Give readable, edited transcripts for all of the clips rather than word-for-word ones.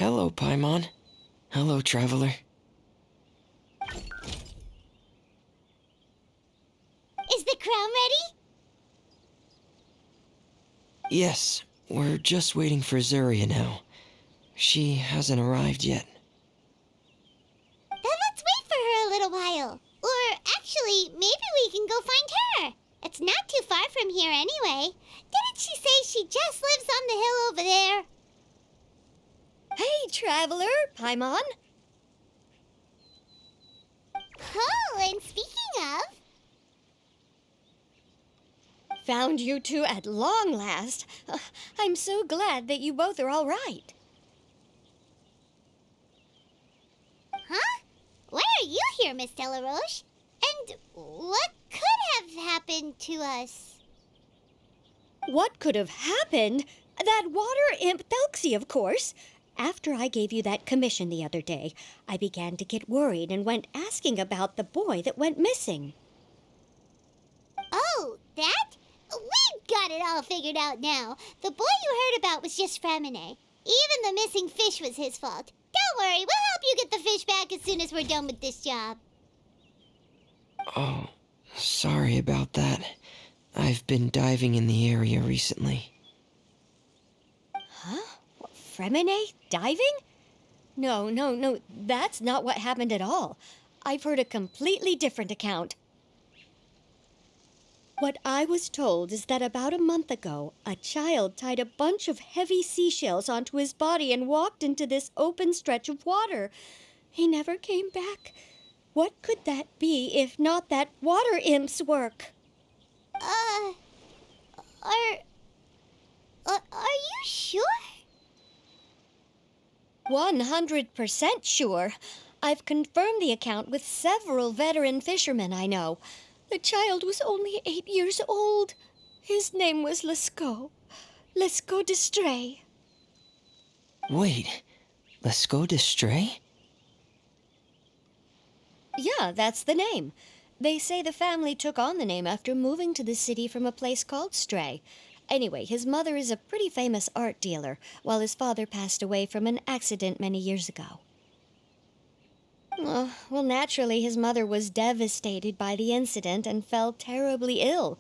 Hello, Pаймон. Hello, traveler. Is the crown ready? Yes, we're just waiting for Zuria now. She hasn't arrived yet. Then let's wait for her a little while. Or actually, maybe we can go find her. It's not too far from here anyway. Didn't she say she just lives on the hill over there? Hey, traveler, Pаймon. Oh, and speaking of... Found you two at long last. I'm so glad that you both are all right. Huh? Why are you here, Miss Delaroche? And what could have happened to us? What could have happened? That water imp Telькси, of course. After I gave you that commission the other day, I began to get worried and went asking about the boy that went missing. Oh, that? We've got it all figured out now. The boy you heard about was just Frimena. Even the missing fish was his fault. Don't worry, we'll help you get the fish back as soon as we're done with this job. Oh, sorry about that. I've been diving in the area recently. Huh? Frimena diving? No, that's not what happened at all. I've heard a completely different account. What I was told is that about a month ago, a child tied a bunch of heavy seashells onto his body and walked into this open stretch of water. He never came back. What could that be if not that water imp's work? Are you sure? 100% sure. I've confirmed the account with several veteran fishermen I know. The child was only 8 years old. His name was Lescaut. Lescaut d'Estray. Wait, let's go to Stray? Yeah, that's the name. They say the family took on the name after moving to the city from a place called Stray. Anyway, his mother is a pretty famous art dealer, while his father passed away from an accident many years ago. Well, naturally, his mother was devastated by the incident and fell terribly ill.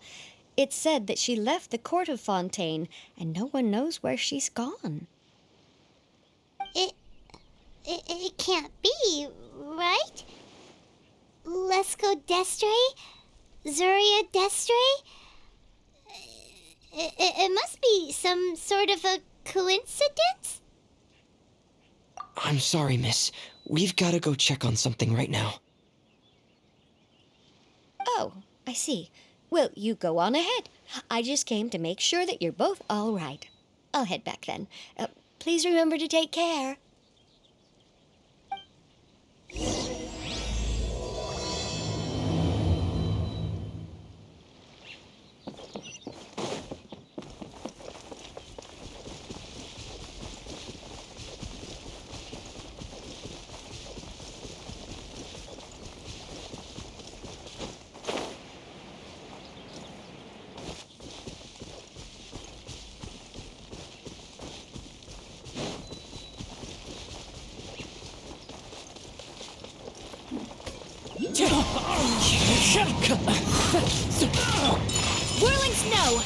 It's said that she left the court of Fontaine, and no one knows where she's gone. It can't be, right? Lescaut d'Estray? Zuria d'Estray? It must be some sort of a coincidence? I'm sorry, miss. We've got to go check on something right now. Oh, I see. Well, you go on ahead. I just came to make sure that you're both all right. I'll head back then. Please remember to take care. Whirling snow!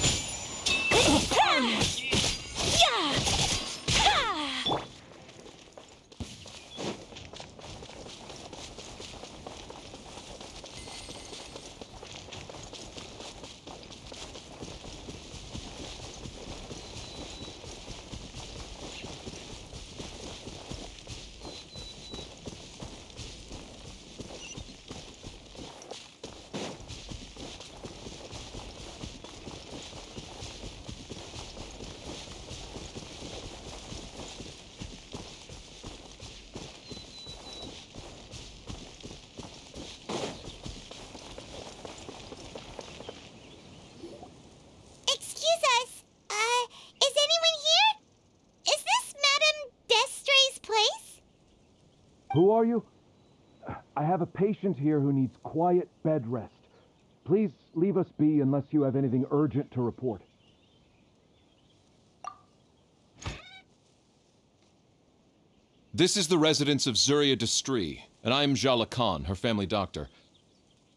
Who are you? I have a patient here who needs quiet bed rest. Please leave us be unless you have anything urgent to report. This is the residence of Zuria Destri, and I am Jala Khan, her family doctor.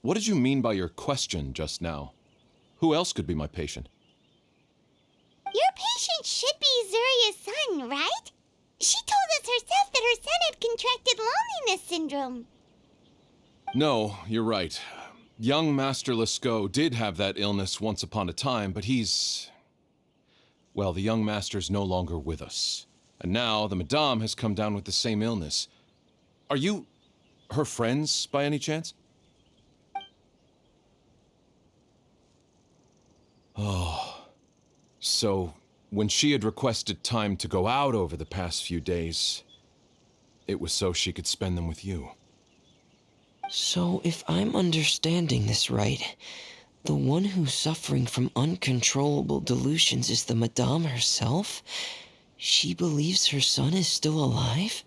What did you mean by your question just now? Who else could be my patient? Your patient should be Zuria's son, right? She told us herself that her son had contracted loneliness syndrome. No, you're right. Young Master Lescaut did have that illness once upon a time, but he's... Well, the young master's no longer with us. And now the Madame has come down with the same illness. Are you her friends, by any chance? Oh. So, when she had requested time to go out over the past few days, it was so she could spend them with you. So, if I'm understanding this right, the one who's suffering from uncontrollable delusions is the Madame herself? She believes her son is still alive?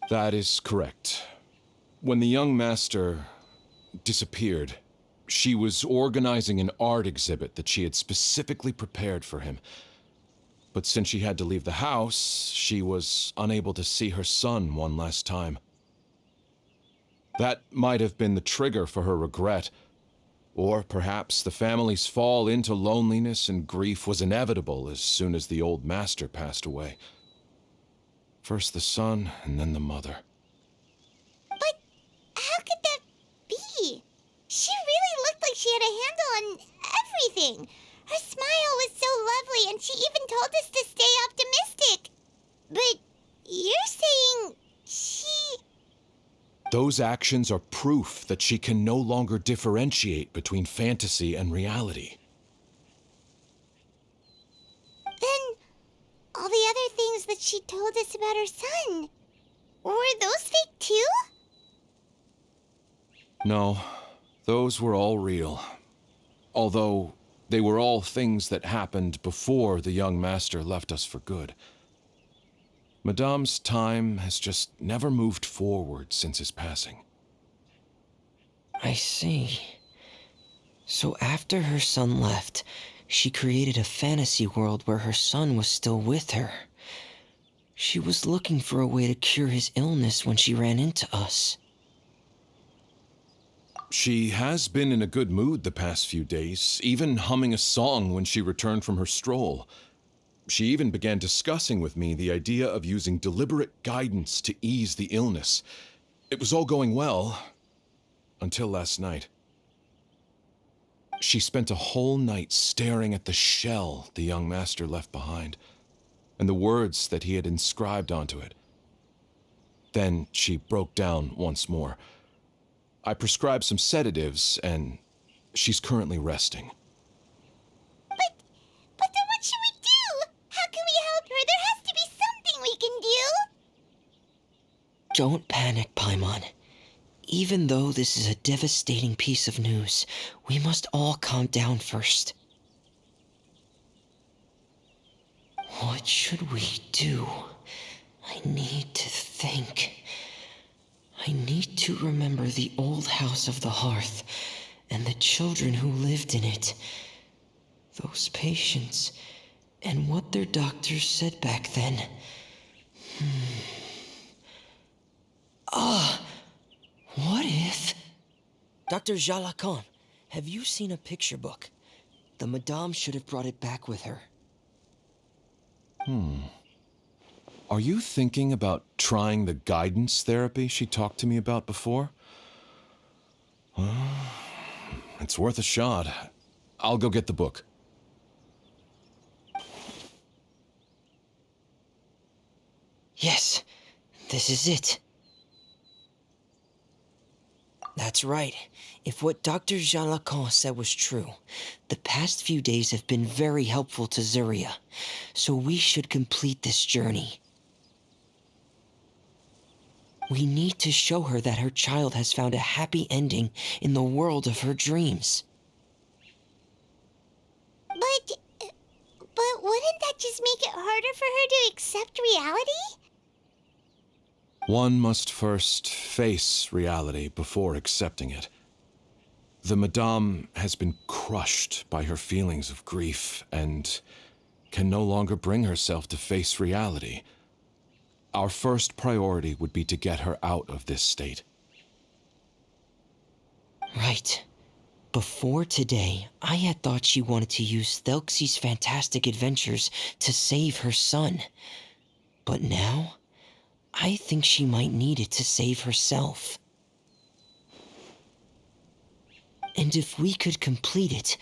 That is correct. When the young master disappeared, she was organizing an art exhibit that she had specifically prepared for him. But since she had to leave the house, she was unable to see her son one last time. That might have been the trigger for her regret. Or perhaps the family's fall into loneliness and grief was inevitable as soon as the old master passed away. First the son, and then the mother. But how could that be? She really looked like she had a handle on everything. Her smile was so lovely, and she even told us to stay optimistic. But you're saying she... Those actions are proof that she can no longer differentiate between fantasy and reality. Then all the other things that she told us about her son, were those fake too? No, those were all real. Although they were all things that happened before the young master left us for good. Madame's time has just never moved forward since his passing. I see. So after her son left, she created a fantasy world where her son was still with her. She was looking for a way to cure his illness when she ran into us. She has been in a good mood the past few days, even humming a song when she returned from her stroll. She even began discussing with me the idea of using deliberate guidance to ease the illness. It was all going well, until last night. She spent a whole night staring at the shell the young master left behind, and the words that he had inscribed onto it. Then she broke down once more. I prescribed some sedatives, and she's currently resting. But then what should we do? How can we help her? There has to be something we can do. Don't panic, Pаймон. Even though this is a devastating piece of news, we must all calm down first. What should we do? I need to think. I need to remember the old house of the hearth and the children who lived in it. Those patients and what their doctors said back then. What if... Dr. Jalakan, have you seen a picture book? The Madame should have brought it back with her. Are you thinking about trying the guidance therapy she talked to me about before? It's worth a shot. I'll go get the book. Yes, this is it. That's right. If what Dr. Jean Lacan said was true, the past few days have been very helpful to Zuria, so we should complete this journey. We need to show her that her child has found a happy ending in the world of her dreams. But wouldn't that just make it harder for her to accept reality? One must first face reality before accepting it. The Madame has been crushed by her feelings of grief and can no longer bring herself to face reality. Our first priority would be to get her out of this state. Right. Before today, I had thought she wanted to use Telksi's fantastic adventures to save her son. But now, I think she might need it to save herself. And if we could complete it,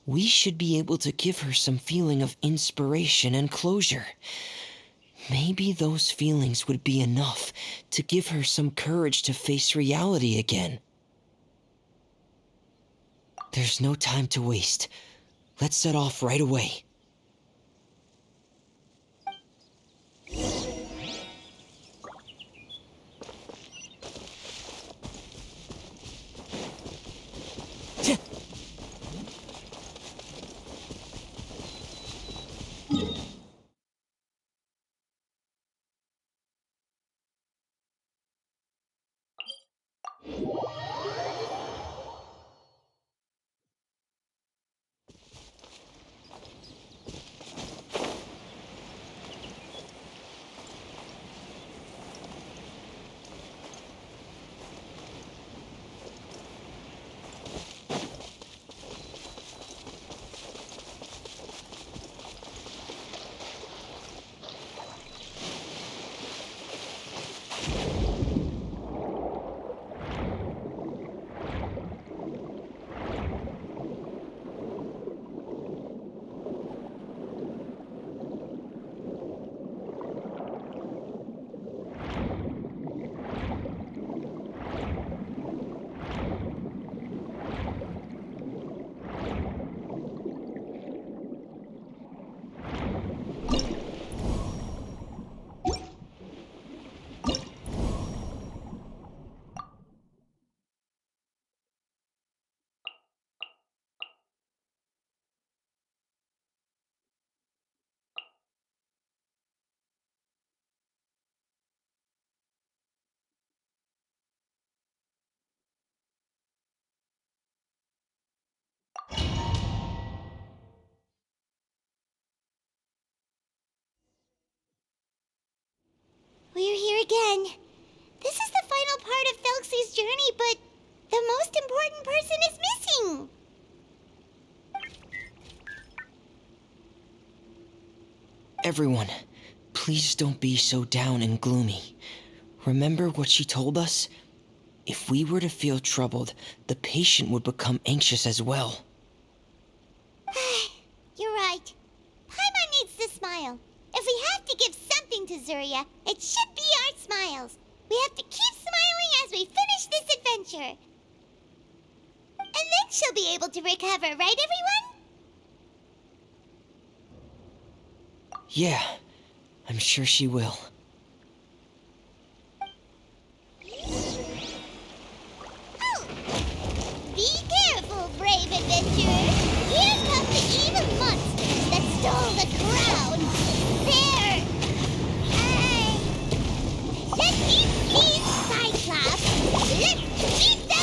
we should be able to give her some feeling of inspiration and closure. Maybe those feelings would be enough to give her some courage to face reality again. There's no time to waste. Let's set off right away. We're here again. This is the final part of Telksi's journey, but the most important person is missing. Everyone, please don't be so down and gloomy. Remember what she told us? If we were to feel troubled, the patient would become anxious as well. You're right. Paimon needs to smile. If we have to give something to Zuria, it should be our smiles. We have to keep smiling as we finish this adventure. And then she'll be able to recover, right, everyone? Yeah, I'm sure she will. Oh! Be careful, brave adventurers. Here come the evil monsters that stole the crown. There! Let me see Cyclops. Let's beat them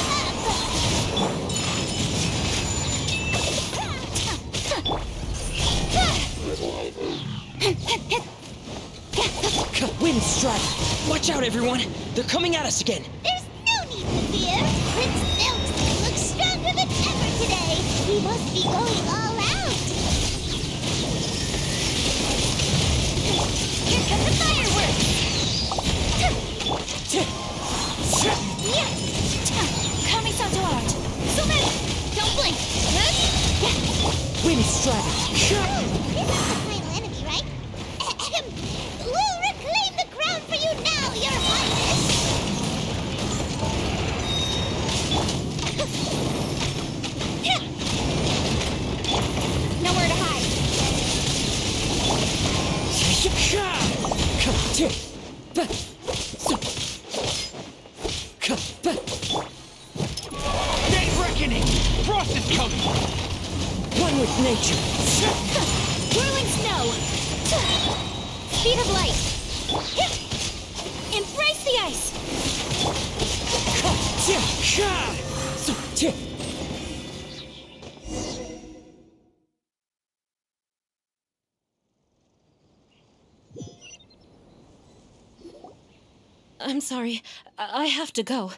Wind strike! Watch out, everyone! They're coming at us again! There's no need to fear. Prince Telksi looks stronger than ever today. We must be going all out. Here come the fireworks. Coming so art. So many. Don't blink. Wind strike! This is the final enemy, right? We'll reclaim the crown for you now, Your Highness. Nowhere to hide. Day reckoning! Frost is coming! One with nature! Whirling snow. Speed of light. Embrace the ice. I'm sorry. I have to go.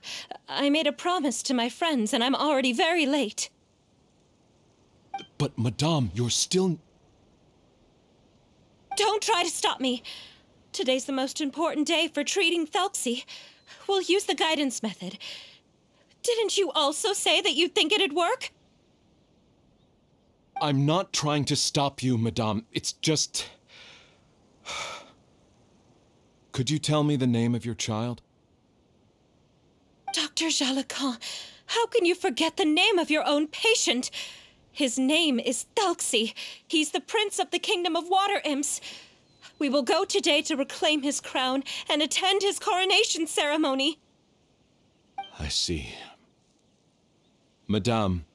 I made a promise to my friends, and I'm already very late. But, Madame, you're still... Don't try to stop me. Today's the most important day for treating Telksi. We'll use the guidance method. Didn't you also say that you'd think it'd work? I'm not trying to stop you, Madame. It's just... Could you tell me the name of your child? Dr. Jalacan, how can you forget the name of your own patient? His name is Telksi. He's the prince of the kingdom of water imps. We will go today to reclaim his crown and attend his coronation ceremony. I see. Madame,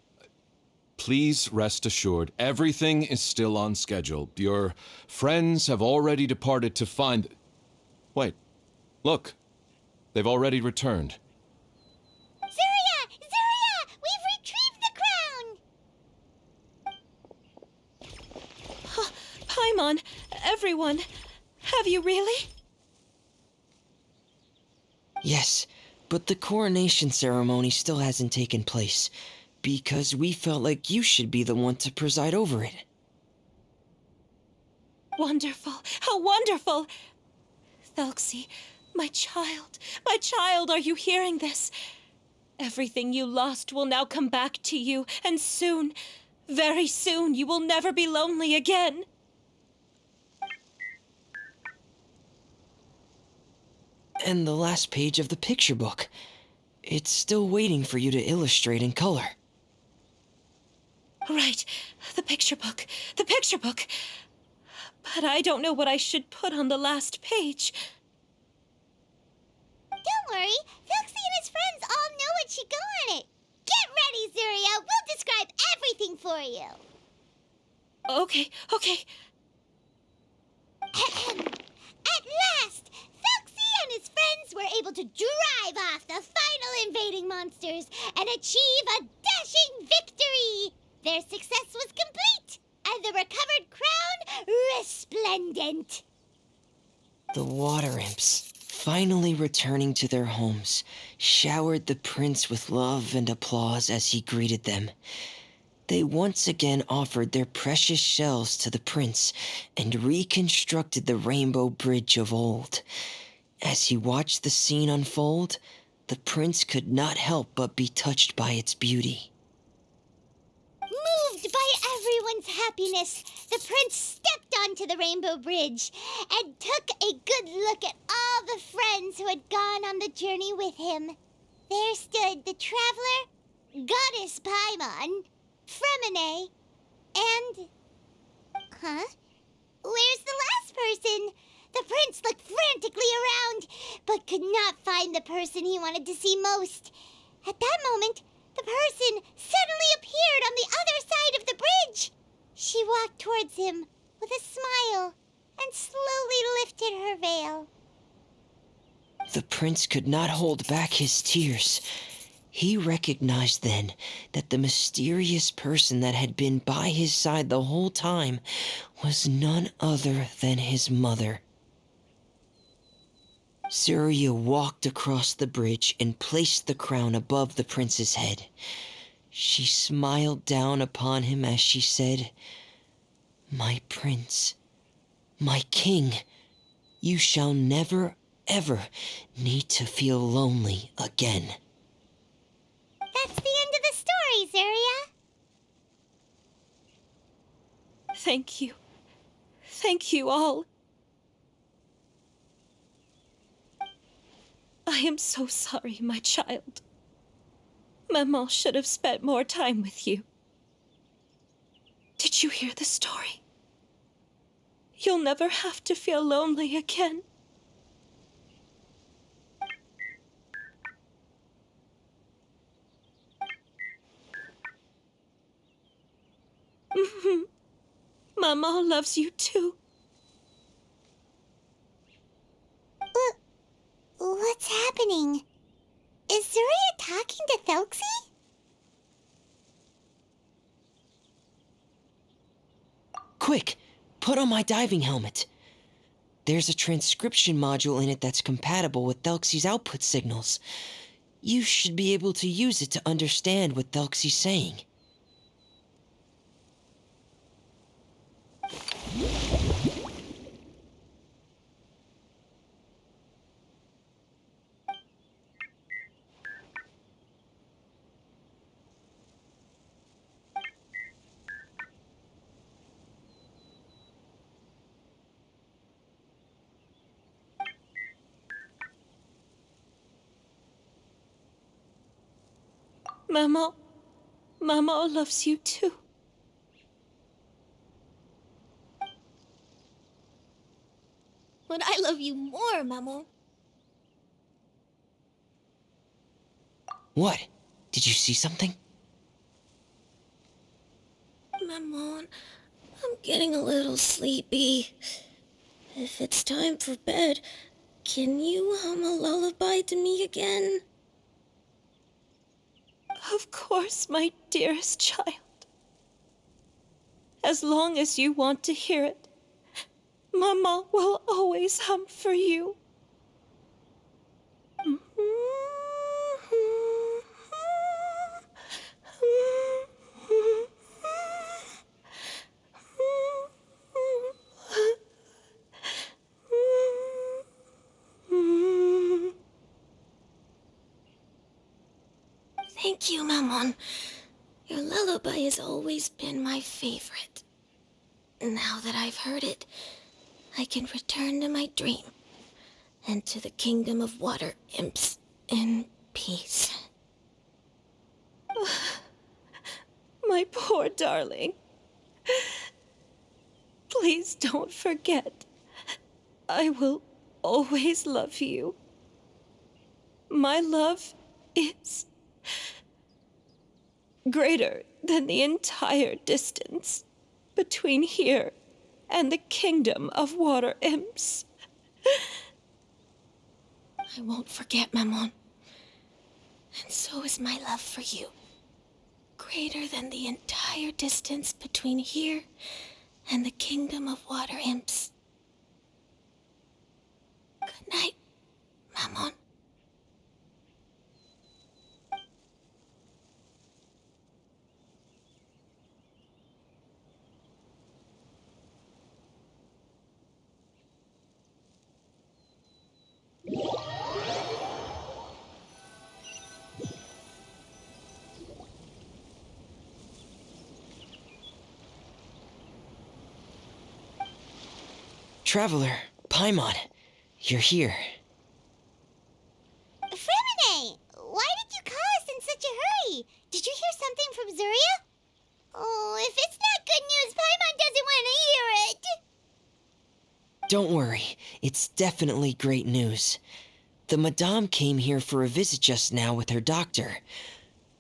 please rest assured, everything is still on schedule. Your friends have already departed to find... Wait, look. They've already returned. Zeria! Zeria! We've retrieved the crown! Paimon, everyone, have you really? Yes, but the coronation ceremony still hasn't taken place, because we felt like you should be the one to preside over it. Wonderful, how wonderful! Telksi, my child, are you hearing this? Everything you lost will now come back to you, and soon, very soon, you will never be lonely again. And the last page of the picture book. It's still waiting for you to illustrate in color. Right, the picture book. But I don't know what I should put on the last page. Don't worry, Telksi and his friends all know what should go on it. Get ready, Zeria. We'll describe everything for you. Okay. At last, Telksi and his friends were able to drive off the final invading monsters and achieve a dashing victory. Their success was complete, and the recovered crown resplendent. The water imps, finally returning to their homes, showered the prince with love and applause as he greeted them. They once again offered their precious shells to the prince and reconstructed the rainbow bridge of old. As he watched the scene unfold, the prince could not help but be touched by its beauty. Moved by everyone's happiness, the prince stepped onto the rainbow bridge and took a good look at all the friends who had gone on the journey with him. There stood the traveler, goddess Pаймон, Frimena, and... Where's the last person? The prince looked frantically around, but could not find the person he wanted to see most. At that moment, the person suddenly appeared on the other side of the bridge. She walked towards him with a smile and slowly lifted her veil. The prince could not hold back his tears. He recognized then that the mysterious person that had been by his side the whole time was none other than his mother. Zeria walked across the bridge and placed the crown above the prince's head. She smiled down upon him as she said, "My prince, my king, you shall never, ever need to feel lonely again." That's the end of the story, Zeria. Thank you. Thank you all. I am so sorry, my child. Maman should have spent more time with you. Did you hear the story? You'll never have to feel lonely again. Maman loves you too. What's happening? Is Zeria talking to Telksi? Quick, put on my diving helmet. There's a transcription module in it that's compatible with Telksi's output signals. You should be able to use it to understand what Telksi's saying. Mama loves you too. But I love you more, Mamo. What? Did you see something? Maman, I'm getting a little sleepy. If it's time for bed, can you hum a lullaby to me again? Of course, my dearest child. As long as you want to hear it, Mama will always hum for you. Thank you, Maman. Your lullaby has always been my favorite. Now that I've heard it, I can return to my dream and to the kingdom of water imps in peace. My poor darling. Please don't forget. I will always love you. My love is greater than the entire distance between here and the kingdom of water imps. I won't forget, Maman. And so is my love for you. Greater than the entire distance between here and the kingdom of water imps. Good night, Maman. Traveler, Paimon, you're here. Frimene! Why did you call us in such a hurry? Did you hear something from Zuria? Oh, if it's not good news, Paimon doesn't want to hear it! Don't worry, it's definitely great news. The Madame came here for a visit just now with her doctor.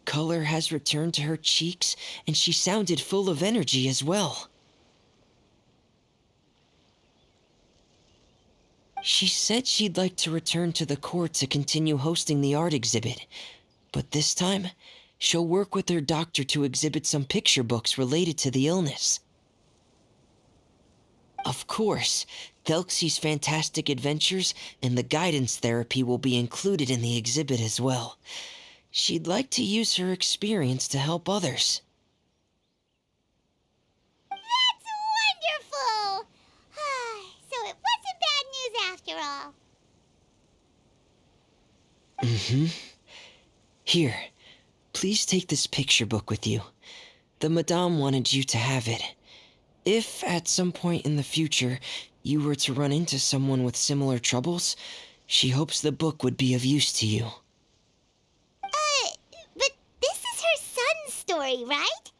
Color has returned to her cheeks, and she sounded full of energy as well. She said she'd like to return to the court to continue hosting the art exhibit. But this time, she'll work with her doctor to exhibit some picture books related to the illness. Of course, Telksi's fantastic adventures and the guidance therapy will be included in the exhibit as well. She'd like to use her experience to help others. That's wonderful! So it wasn't bad news after all. Here, please take this picture book with you. The Madame wanted you to have it. If, at some point in the future, you were to run into someone with similar troubles, she hopes the book would be of use to you. But this is her son's story, right?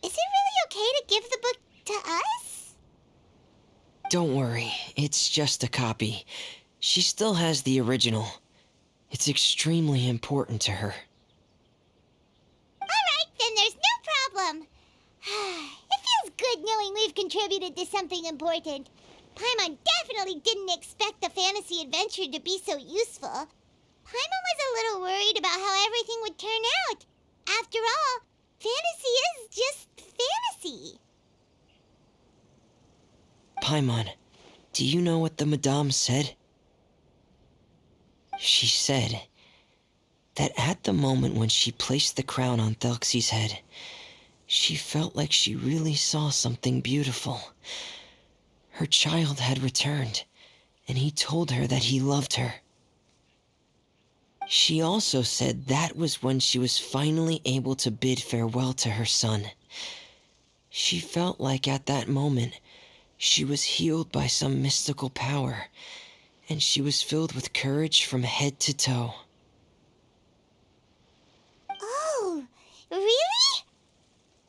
Is it really okay to give the book to us? Don't worry, it's just a copy. She still has the original. It's extremely important to her. Alright, then there's no problem. It feels good knowing we've contributed to something important. Paimon definitely didn't expect the fantasy adventure to be so useful. Paimon was a little worried about how everything would turn out. After all, fantasy is just fantasy. Paimon, Do you know what the Madame said? She said that at the moment when she placed the crown on Telksi's head, she felt like she really saw something beautiful. Her child had returned, and he told her that he loved her. She also said that was when she was finally able to bid farewell to her son. She felt like at that moment, she was healed by some mystical power, and she was filled with courage from head to toe. Oh, really?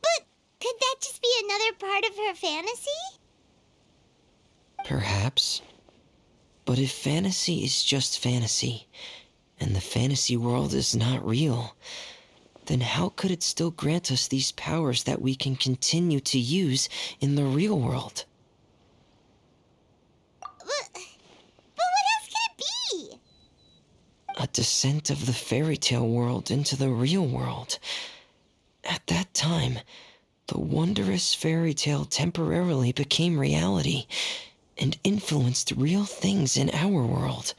But could that just be another part of her fantasy? Perhaps. But if fantasy is just fantasy, and the fantasy world is not real, then how could it still grant us these powers that we can continue to use in the real world? But what else could it be? A descent of the fairy tale world into the real world. At that time, the wondrous fairy tale temporarily became reality and influenced real things in our world.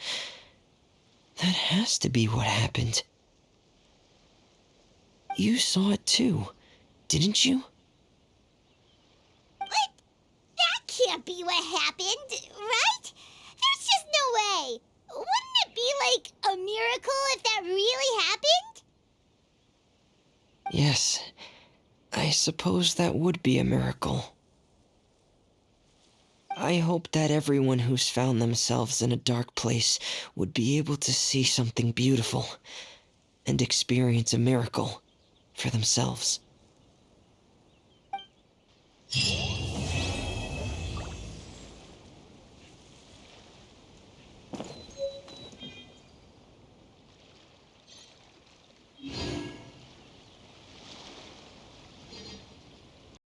That has to be what happened. You saw it too, didn't you? But that can't be what happened, right? There's just no way. Wouldn't it be like a miracle if that really happened? Yes, I suppose that would be a miracle. I hope that everyone who's found themselves in a dark place would be able to see something beautiful and experience a miracle for themselves.